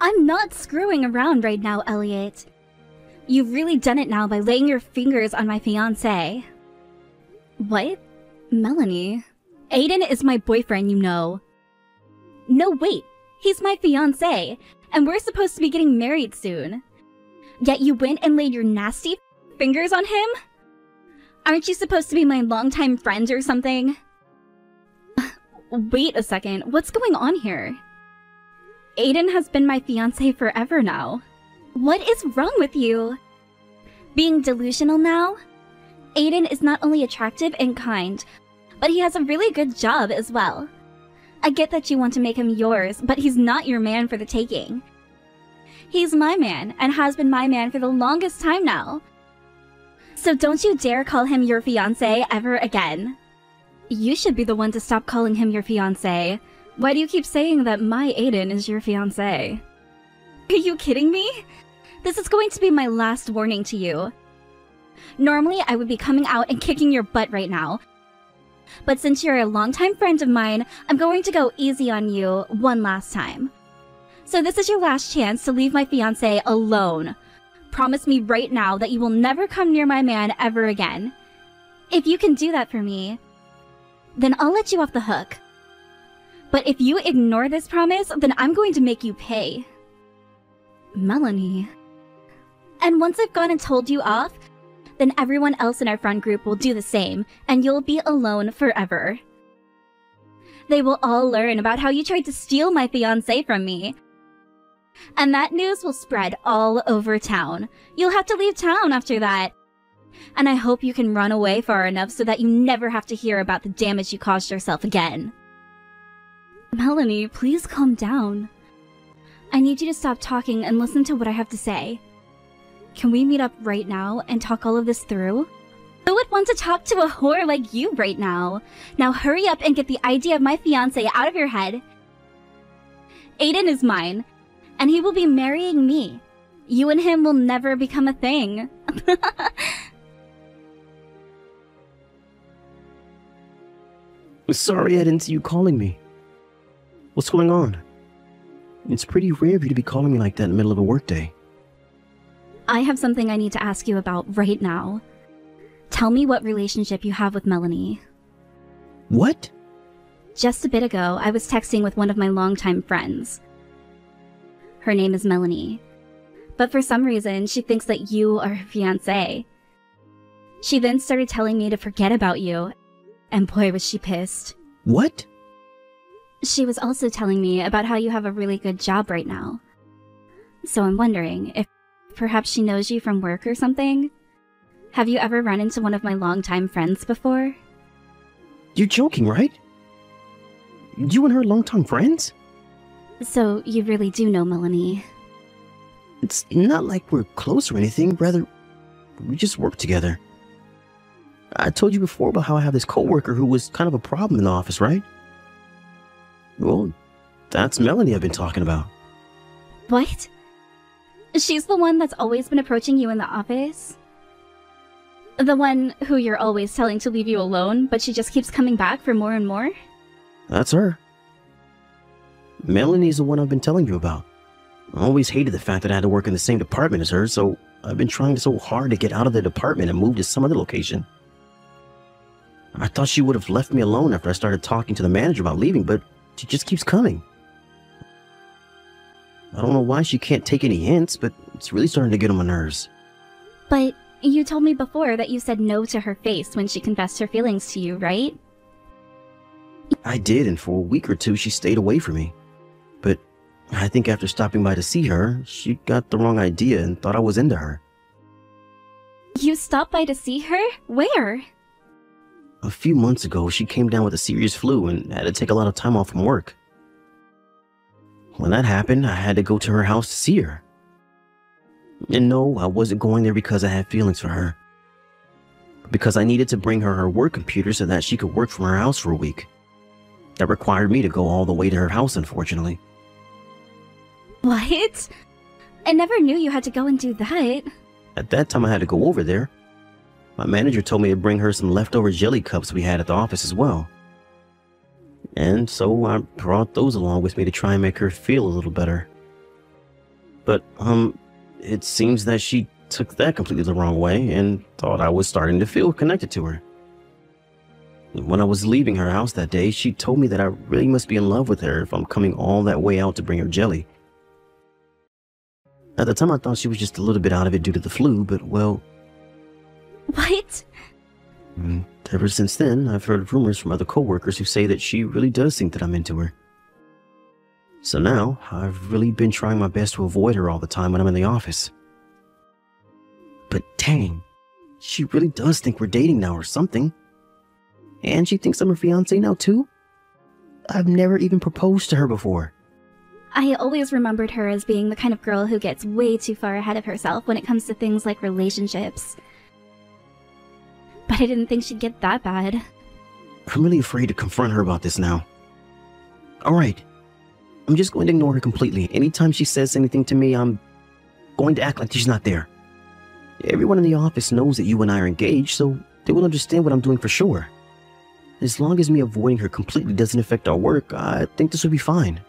I'm not screwing around right now, Elliot. You've really done it now by laying your fingers on my fiancé. What? Melanie? Aiden is my boyfriend, you know. No, wait. He's my fiancé, and we're supposed to be getting married soon. Yet you went and laid your nasty fingers on him? Aren't you supposed to be my longtime friend or something? Wait a second, what's going on here? Aiden has been my fiancé forever now. What is wrong with you? Being delusional now? Aiden is not only attractive and kind, but he has a really good job as well. I get that you want to make him yours, but he's not your man for the taking. He's my man, and has been my man for the longest time now. So don't you dare call him your fiancé ever again. You should be the one to stop calling him your fiancé. Why do you keep saying that my Aiden is your fiancé? Are you kidding me? This is going to be my last warning to you. Normally, I would be coming out and kicking your butt right now. But since you're a longtime friend of mine, I'm going to go easy on you one last time. So this is your last chance to leave my fiancé alone. Promise me right now that you will never come near my man ever again. If you can do that for me, then I'll let you off the hook. But if you ignore this promise, then I'm going to make you pay. Melanie. And once I've gone and told you off, then everyone else in our friend group will do the same, and you'll be alone forever. They will all learn about how you tried to steal my fiancé from me. And that news will spread all over town. You'll have to leave town after that. And I hope you can run away far enough so that you never have to hear about the damage you caused yourself again. Melanie, please calm down. I need you to stop talking and listen to what I have to say. Can we meet up right now and talk all of this through? Who would want to talk to a whore like you right now? Now hurry up and get the idea of my fiancé out of your head. Aiden is mine, and he will be marrying me. You and him will never become a thing. Sorry I didn't see you calling me. What's going on? It's pretty rare of you to be calling me like that in the middle of a workday. I have something I need to ask you about right now. Tell me what relationship you have with Melanie. What? Just a bit ago, I was texting with one of my longtime friends. Her name is Melanie. But for some reason, she thinks that you are her fiancé. She then started telling me to forget about you, and boy was she pissed. What? She was also telling me about how you have a really good job right now. So I'm wondering if perhaps she knows you from work or something? Have you ever run into one of my longtime friends before? You're joking, right? You and her longtime friends? So you really do know Melanie? It's not like we're close or anything, rather, we just work together. I told you before about how I have this coworker who was kind of a problem in the office, right? Well, that's Melanie I've been talking about. What? She's the one that's always been approaching you in the office? The one who you're always telling to leave you alone, but she just keeps coming back for more and more? That's her. Melanie's the one I've been telling you about. I always hated the fact that I had to work in the same department as her, so I've been trying so hard to get out of the department and move to some other location. I thought she would have left me alone after I started talking to the manager about leaving, but she just keeps coming. I don't know why she can't take any hints, but it's really starting to get on my nerves. But you told me before that you said no to her face when she confessed her feelings to you, right? I did, and for a week or two she stayed away from me. But I think after stopping by to see her, she got the wrong idea and thought I was into her. You stopped by to see her? Where? A few months ago, she came down with a serious flu and had to take a lot of time off from work. When that happened, I had to go to her house to see her. And no, I wasn't going there because I had feelings for her. Because I needed to bring her her work computer so that she could work from her house for a week. That required me to go all the way to her house, unfortunately. What? I never knew you had to go and do that. At that time, I had to go over there. My manager told me to bring her some leftover jelly cups we had at the office as well. And so I brought those along with me to try and make her feel a little better. But, it seems that she took that completely the wrong way and thought I was starting to feel connected to her. When I was leaving her house that day, she told me that I really must be in love with her if I'm coming all that way out to bring her jelly. At the time, I thought she was just a little bit out of it due to the flu, but, well... What? Ever since then, I've heard rumors from other coworkers who say that she really does think that I'm into her. So now, I've really been trying my best to avoid her all the time when I'm in the office. But dang, she really does think we're dating now or something. And she thinks I'm her fiancé now too? I've never even proposed to her before. I always remembered her as being the kind of girl who gets way too far ahead of herself when it comes to things like relationships. But I didn't think she'd get that bad. I'm really afraid to confront her about this now. Alright, I'm just going to ignore her completely. Anytime she says anything to me, I'm going to act like she's not there. Everyone in the office knows that you and I are engaged, so they will understand what I'm doing for sure. As long as me avoiding her completely doesn't affect our work, I think this will be fine.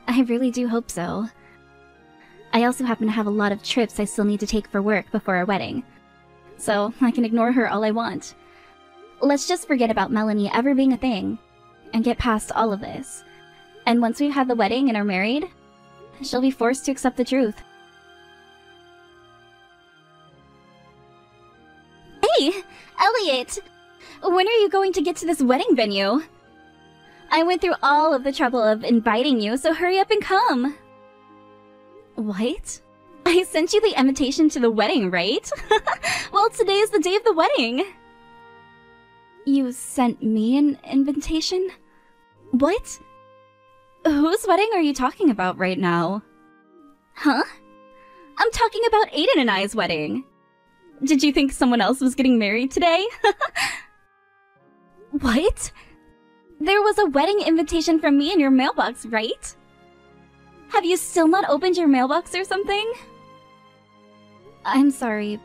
I really do hope so. I also happen to have a lot of trips I still need to take for work before our wedding, so I can ignore her all I want. Let's just forget about Melanie ever being a thing, and get past all of this. And once we've had the wedding and are married, she'll be forced to accept the truth. Hey, Elliot! When are you going to get to this wedding venue? I went through all of the trouble of inviting you, so hurry up and come. What? I sent you the invitation to the wedding, right? Well, today is the day of the wedding. You sent me an invitation? What? Whose wedding are you talking about right now? Huh? I'm talking about Aiden and I's wedding. Did you think someone else was getting married today? What? There was a wedding invitation from me in your mailbox, right? Have you still not opened your mailbox or something? I'm sorry,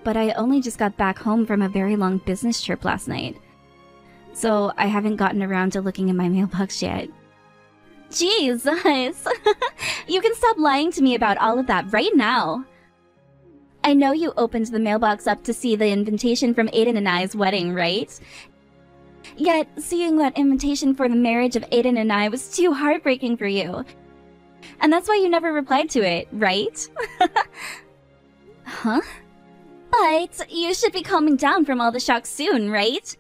but I only just got back home from a very long business trip last night. So I haven't gotten around to looking in my mailbox yet. Jesus! You can stop lying to me about all of that right now. I know you opened the mailbox up to see the invitation from Aiden and I's wedding, right? Yet, seeing that invitation for the marriage of Aiden and I was too heartbreaking for you. And that's why you never replied to it, right? Huh? But you should be calming down from all the shock soon, right?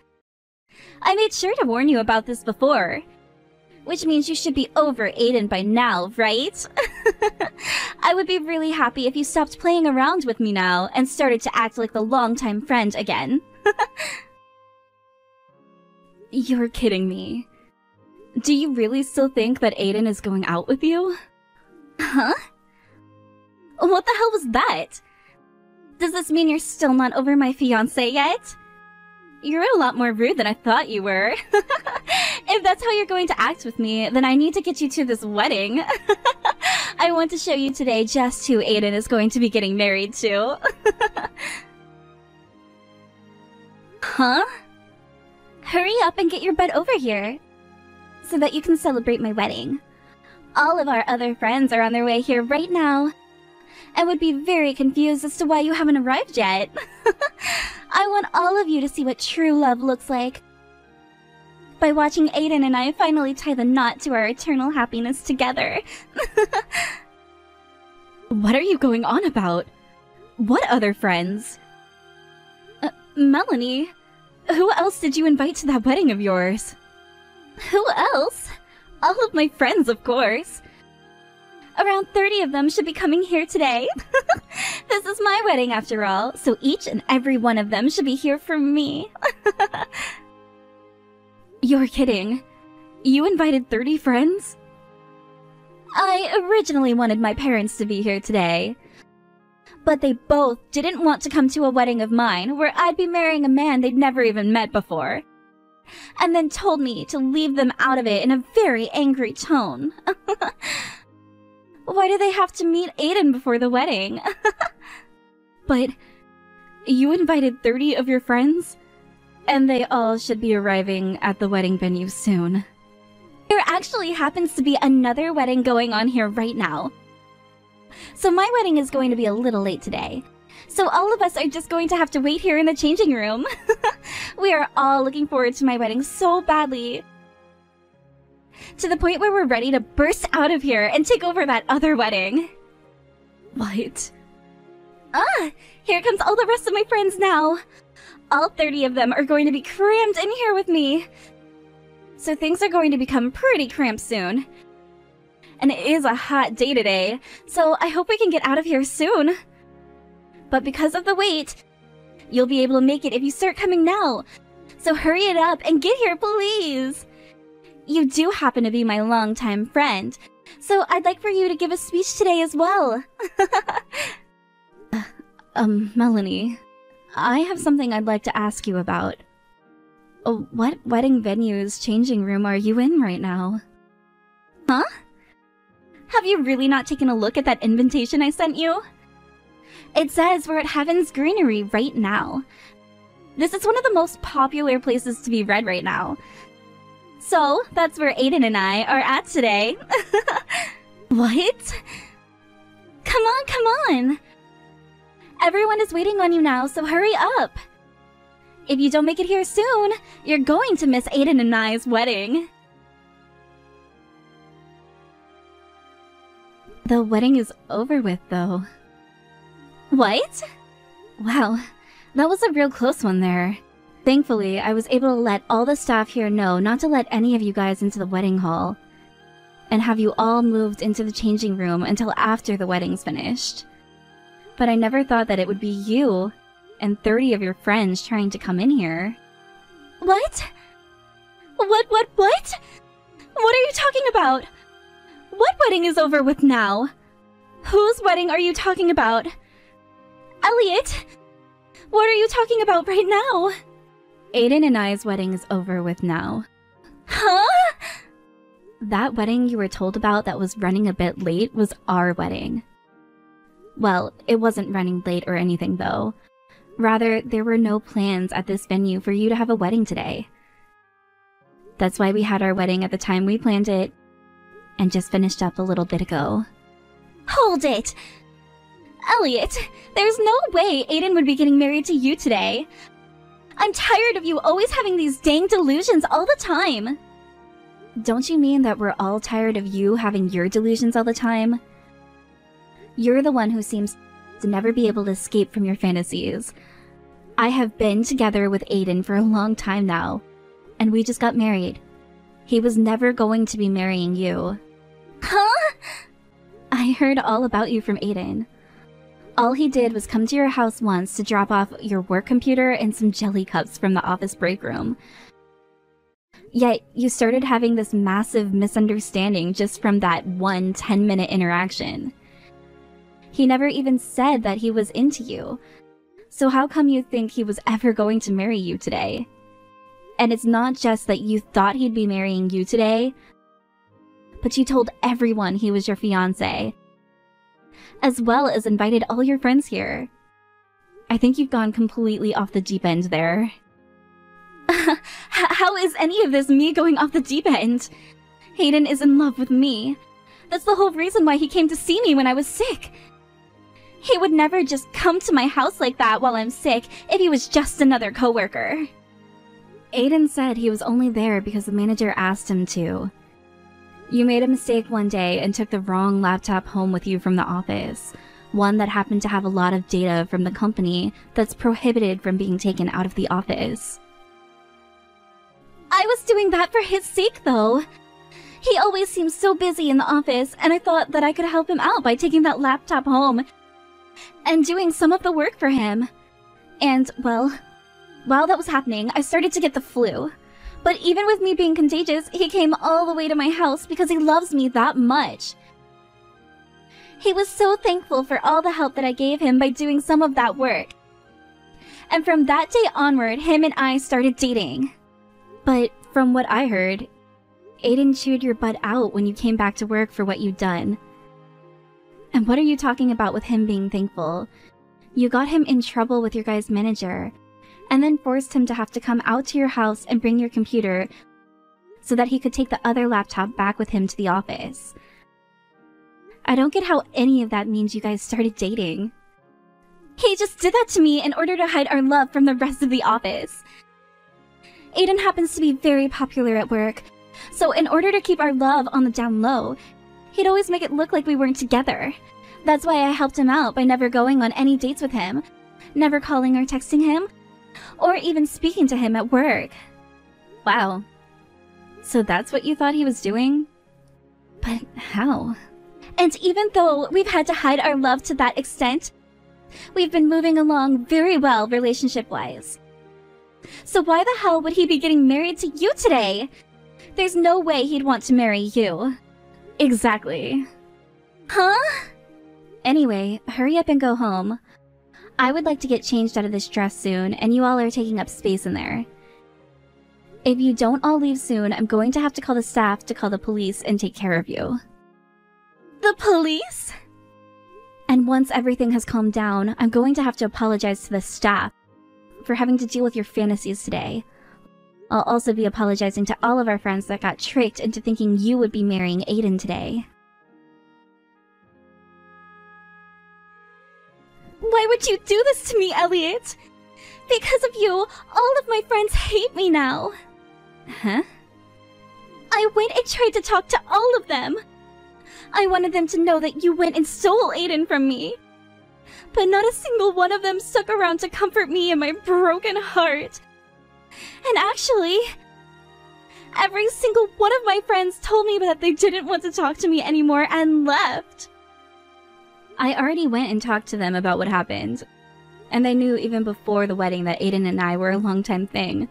I made sure to warn you about this before. Which means you should be over Aiden by now, right? I would be really happy if you stopped playing around with me now and started to act like the longtime friend again. You're kidding me. Do you really still think that Aiden is going out with you? Huh? What the hell was that? Does this mean you're still not over my fiancé yet? You're a lot more rude than I thought you were. If that's how you're going to act with me, then I need to get you to this wedding. I want to show you today just who Aiden is going to be getting married to. Huh? Hurry up and get your butt over here, so that you can celebrate my wedding. All of our other friends are on their way here right now, and would be very confused as to why you haven't arrived yet. I want all of you to see what true love looks like, by watching Aiden and I finally tie the knot to our eternal happiness together. What are you going on about? What other friends? Melanie, who else did you invite to that wedding of yours? Who else? All of my friends, of course. Around 30 of them should be coming here today. This is my wedding after all, so each and every one of them should be here for me. You're kidding. You invited 30 friends? I originally wanted my parents to be here today, but they both didn't want to come to a wedding of mine where I'd be marrying a man they'd never even met before, and then told me to leave them out of it in a very angry tone. Why do they have to meet Aiden before the wedding? But you invited 30 of your friends? And they all should be arriving at the wedding venue soon. There actually happens to be another wedding going on here right now. So my wedding is going to be a little late today. So all of us are just going to have to wait here in the changing room. We are all looking forward to my wedding so badly. To the point where we're ready to burst out of here and take over that other wedding. What? Here comes all the rest of my friends now. All 30 of them are going to be crammed in here with me. So things are going to become pretty cramped soon. And it is a hot day today, so I hope we can get out of here soon. But because of the wait, you'll be able to make it if you start coming now. So hurry it up and get here, please. You do happen to be my longtime friend, so I'd like for you to give a speech today as well. Melanie, I have something I'd like to ask you about. What wedding venue's changing room are you in right now? Huh? Have you really not taken a look at that invitation I sent you? It says we're at Heaven's Greenery right now. This is one of the most popular places to be read right now. So, that's where Aiden and I are at today. What? Come on, come on! Everyone is waiting on you now, so hurry up! If you don't make it here soon, you're going to miss Aiden and I's wedding. The wedding is over with, though. What? Wow, that was a real close one there. Thankfully, I was able to let all the staff here know not to let any of you guys into the wedding hall, and have you all moved into the changing room until after the wedding's finished. But I never thought that it would be you and 30 of your friends trying to come in here. What? What? What are you talking about? What wedding is over with now? Whose wedding are you talking about? Elliot! What are you talking about right now? Aiden and I's wedding is over with now. Huh? That wedding you were told about that was running a bit late was our wedding. Well, it wasn't running late or anything though. Rather, there were no plans at this venue for you to have a wedding today. That's why we had our wedding at the time we planned it, and just finished up a little bit ago. Hold it! Elliot, there's no way Aiden would be getting married to you today. I'm tired of you always having these dang delusions all the time. Don't you mean that we're all tired of you having your delusions all the time? You're the one who seems to never be able to escape from your fantasies. I have been together with Aiden for a long time now, and we just got married. He was never going to be marrying you. Huh? I heard all about you from Aiden. All he did was come to your house once to drop off your work computer and some jelly cups from the office break room. Yet, you started having this massive misunderstanding just from that one 10-minute interaction. He never even said that he was into you. So how come you think he was ever going to marry you today? And it's not just that you thought he'd be marrying you today, but you told everyone he was your fiancé, as well as invited all your friends here. I think you've gone completely off the deep end there. How is any of this me going off the deep end? Aiden is in love with me. That's the whole reason why he came to see me when I was sick. He would never just come to my house like that while I'm sick if he was just another coworker. Aiden said he was only there because the manager asked him to. You made a mistake one day and took the wrong laptop home with you from the office. One that happened to have a lot of data from the company that's prohibited from being taken out of the office. I was doing that for his sake, though. He always seems so busy in the office, and I thought that I could help him out by taking that laptop home and doing some of the work for him. And, well, while that was happening, I started to get the flu. But even with me being contagious, he came all the way to my house because he loves me that much. He was so thankful for all the help that I gave him by doing some of that work. And from that day onward, him and I started dating. But from what I heard, Aiden chewed your butt out when you came back to work for what you'd done. And what are you talking about with him being thankful? You got him in trouble with your guy's manager, and then forced him to have to come out to your house and bring your computer so that he could take the other laptop back with him to the office. I don't get how any of that means you guys started dating. He just did that to me in order to hide our love from the rest of the office. Aiden happens to be very popular at work, so in order to keep our love on the down low, he'd always make it look like we weren't together. That's why I helped him out by never going on any dates with him, never calling or texting him, or even speaking to him at work. Wow. So that's what you thought he was doing? But how? And even though we've had to hide our love to that extent, we've been moving along very well relationship-wise. So why the hell would he be getting married to you today? There's no way he'd want to marry you. Exactly. Huh? Anyway, hurry up and go home. I would like to get changed out of this dress soon, and you all are taking up space in there. If you don't all leave soon, I'm going to have to call the staff to call the police and take care of you. The police? And once everything has calmed down, I'm going to have to apologize to the staff for having to deal with your fantasies today. I'll also be apologizing to all of our friends that got tricked into thinking you would be marrying Aiden today. Why would you do this to me, Elliot? Because of you, all of my friends hate me now. Huh? I went and tried to talk to all of them. I wanted them to know that you went and stole Aiden from me. But not a single one of them stuck around to comfort me in my broken heart. And actually, every single one of my friends told me that they didn't want to talk to me anymore and left. I already went and talked to them about what happened, and they knew even before the wedding that Aiden and I were a long-time thing.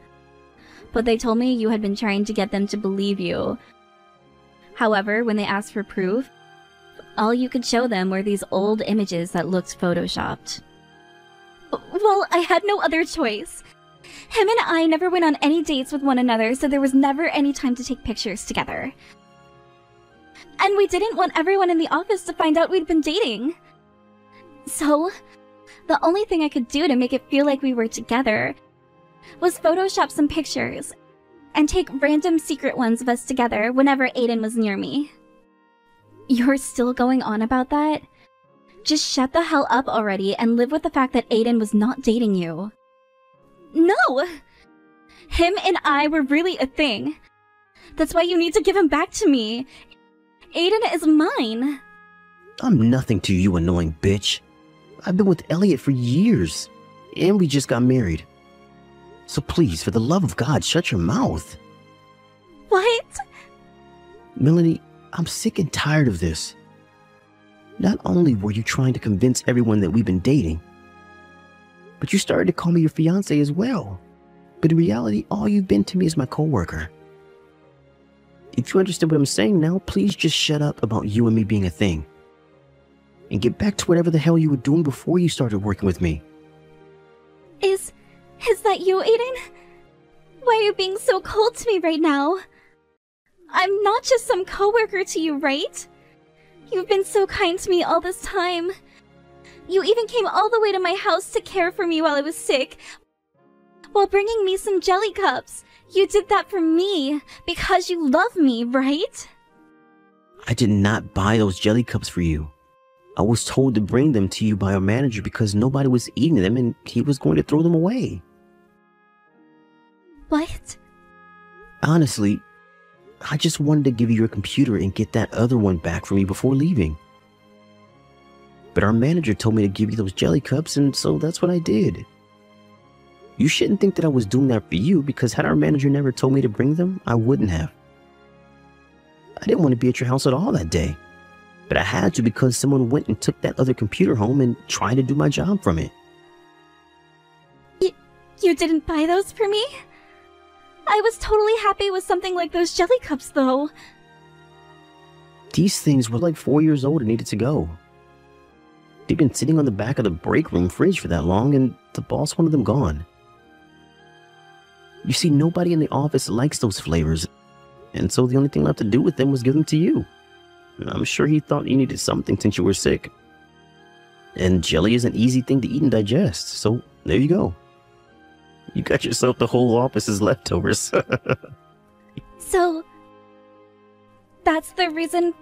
But they told me you had been trying to get them to believe you. However, when they asked for proof, all you could show them were these old images that looked photoshopped. Well, I had no other choice. Him and I never went on any dates with one another, so there was never any time to take pictures together. And we didn't want everyone in the office to find out we'd been dating. So, the only thing I could do to make it feel like we were together was Photoshop some pictures and take random secret ones of us together whenever Aiden was near me. You're still going on about that? Just shut the hell up already and live with the fact that Aiden was not dating you. No! Him and I were really a thing. That's why you need to give him back to me. Aiden is mine. I'm nothing to you, annoying bitch. I've been with Elliot for years, and we just got married. So please, for the love of God, shut your mouth. What? Melanie, I'm sick and tired of this. Not only were you trying to convince everyone that we've been dating, but you started to call me your fiancé as well. But in reality, all you've been to me is my coworker. If you understand what I'm saying now, please just shut up about you and me being a thing. And get back to whatever the hell you were doing before you started working with me. Is that you, Aiden? Why are you being so cold to me right now? I'm not just some coworker to you, right? You've been so kind to me all this time. You even came all the way to my house to care for me while I was sick, while bringing me some jelly cups. You did that for me, because you love me, right? I did not buy those jelly cups for you. I was told to bring them to you by our manager because nobody was eating them and he was going to throw them away. What? Honestly, I just wanted to give you your computer and get that other one back from you before leaving. But our manager told me to give you those jelly cups, and so that's what I did. You shouldn't think that I was doing that for you, because had our manager never told me to bring them, I wouldn't have. I didn't want to be at your house at all that day, but I had to because someone went and took that other computer home and tried to do my job from it. You didn't buy those for me? I was totally happy with something like those jelly cups, though. These things were like 4 years old and needed to go. They'd been sitting on the back of the break room fridge for that long, and the boss wanted them gone. You see, nobody in the office likes those flavors, and so the only thing left to do with them was give them to you. I'm sure he thought you needed something since you were sick. And jelly is an easy thing to eat and digest, so there you go. You got yourself the whole office's leftovers. So, that's the reason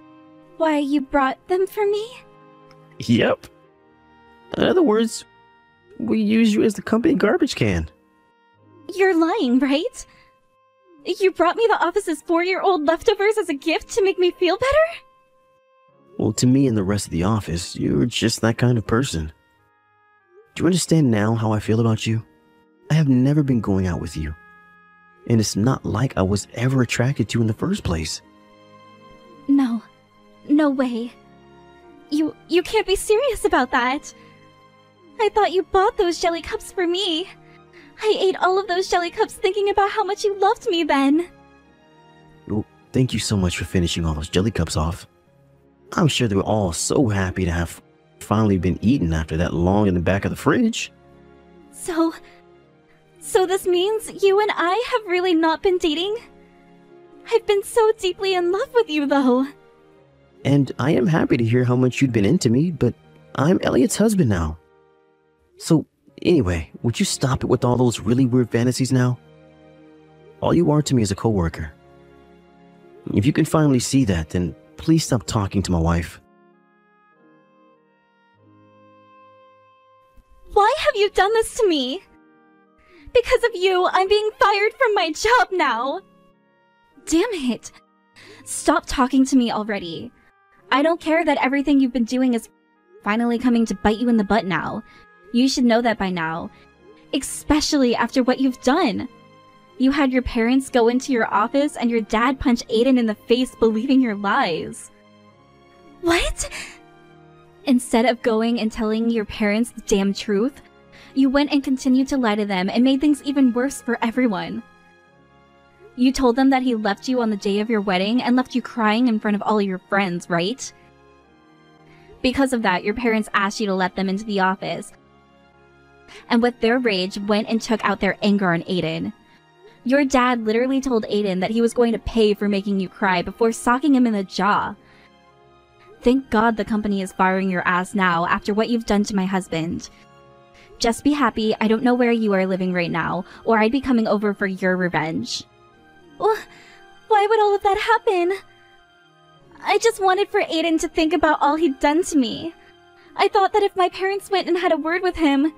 Why, you brought them for me? Yep. In other words, we use you as the company garbage can. You're lying, right? You brought me the office's 4-year-old leftovers as a gift to make me feel better? Well, to me and the rest of the office, you're just that kind of person. Do you understand now how I feel about you? I have never been going out with you. And it's not like I was ever attracted to you in the first place. No. No way. You can't be serious about that. I thought you bought those jelly cups for me. I ate all of those jelly cups thinking about how much you loved me then. Well, thank you so much for finishing all those jelly cups off. I'm sure they were all so happy to have finally been eaten after that long in the back of the fridge. So this means you and I have really not been dating? I've been so deeply in love with you, though. And I am happy to hear how much you'd been into me, but I'm Elliot's husband now. So, anyway, would you stop it with all those really weird fantasies now? All you are to me is a coworker. If you can finally see that, then please stop talking to my wife. Why have you done this to me? Because of you, I'm being fired from my job now. Damn it. Stop talking to me already. I don't care that everything you've been doing is finally coming to bite you in the butt now. You should know that by now. Especially after what you've done. You had your parents go into your office and your dad punch Aiden in the face believing your lies. What? Instead of going and telling your parents the damn truth, you went and continued to lie to them and made things even worse for everyone. You told them that he left you on the day of your wedding and left you crying in front of all your friends, right? Because of that, your parents asked you to let them into the office. And with their rage, went and took out their anger on Aiden. Your dad literally told Aiden that he was going to pay for making you cry before socking him in the jaw. Thank God the company is firing your ass now after what you've done to my husband. Just be happy I don't know where you are living right now, or I'd be coming over for your revenge. Why would all of that happen? I just wanted for Aiden to think about all he'd done to me. I thought that if my parents went and had a word with him,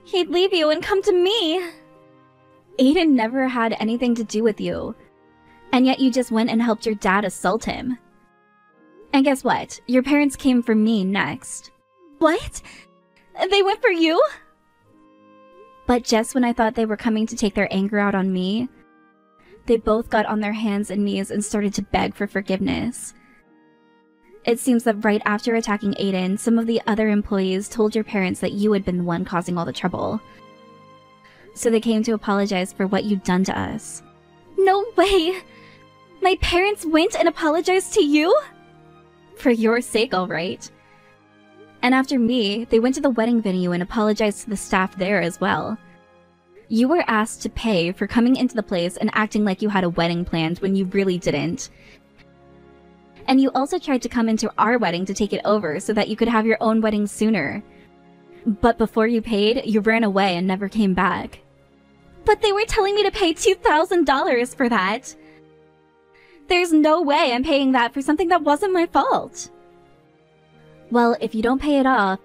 he'd leave you and come to me. Aiden never had anything to do with you. And yet you just went and helped your dad assault him. And guess what? Your parents came for me next. What? They went for you? But just when I thought they were coming to take their anger out on me, they both got on their hands and knees and started to beg for forgiveness. It seems that right after attacking Aiden, some of the other employees told your parents that you had been the one causing all the trouble. So they came to apologize for what you'd done to us. No way! My parents went and apologized to you? For your sake, all right. And after me, they went to the wedding venue and apologized to the staff there as well. You were asked to pay for coming into the place and acting like you had a wedding planned when you really didn't. And you also tried to come into our wedding to take it over so that you could have your own wedding sooner. But before you paid, you ran away and never came back. But they were telling me to pay $2,000 for that. There's no way I'm paying that for something that wasn't my fault. Well, if you don't pay it off,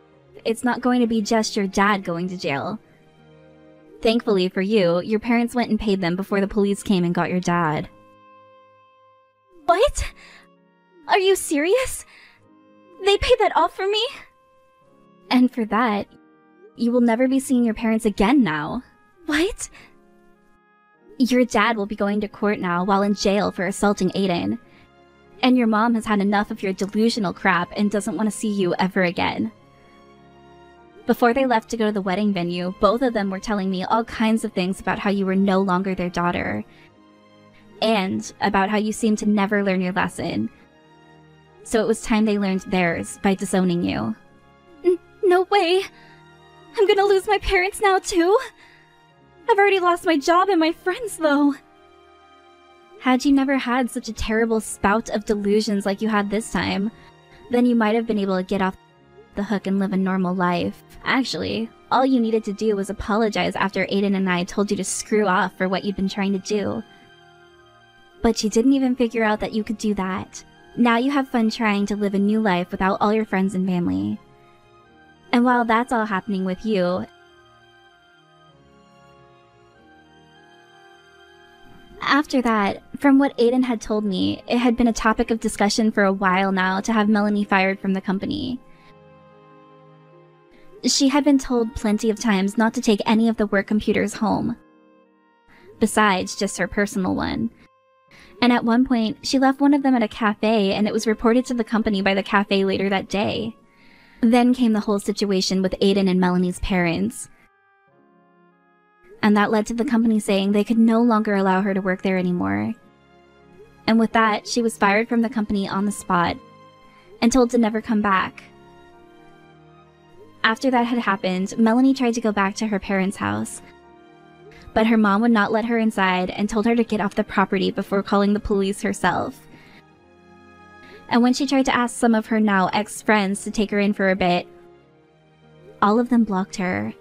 it's not going to be just your dad going to jail. Thankfully for you, your parents went and paid them before the police came and got your dad. What? Are you serious? They paid that off for me? And for that, you will never be seeing your parents again now. What? Your dad will be going to court now while in jail for assaulting Aiden. And your mom has had enough of your delusional crap and doesn't want to see you ever again. Before they left to go to the wedding venue, both of them were telling me all kinds of things about how you were no longer their daughter. And about how you seemed to never learn your lesson. So it was time they learned theirs by disowning you. No way! I'm gonna lose my parents now too? I've already lost my job and my friends though. Had you never had such a terrible spout of delusions like you had this time, then you might have been able to get off the hook and live a normal life. Actually, all you needed to do was apologize after Aiden and I told you to screw off for what you'd been trying to do. But you didn't even figure out that you could do that. Now you have fun trying to live a new life without all your friends and family. And while that's all happening with you, after that, from what Aiden had told me, it had been a topic of discussion for a while now to have Melanie fired from the company. She had been told plenty of times not to take any of the work computers home, besides just her personal one. And at one point, she left one of them at a cafe, and it was reported to the company by the cafe later that day. Then came the whole situation with Aiden and Melanie's parents. And that led to the company saying they could no longer allow her to work there anymore. And with that, she was fired from the company on the spot and told to never come back. After that had happened, Melanie tried to go back to her parents' house, but her mom would not let her inside and told her to get off the property before calling the police herself. And when she tried to ask some of her now ex-friends to take her in for a bit, all of them blocked her.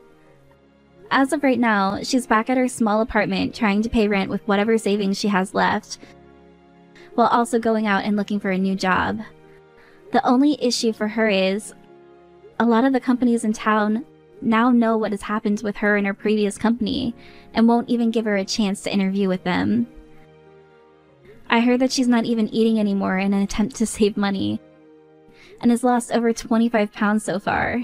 As of right now, she's back at her small apartment trying to pay rent with whatever savings she has left, while also going out and looking for a new job. The only issue for her is, a lot of the companies in town now know what has happened with her and her previous company, and won't even give her a chance to interview with them. I heard that she's not even eating anymore in an attempt to save money, and has lost over 25 pounds so far.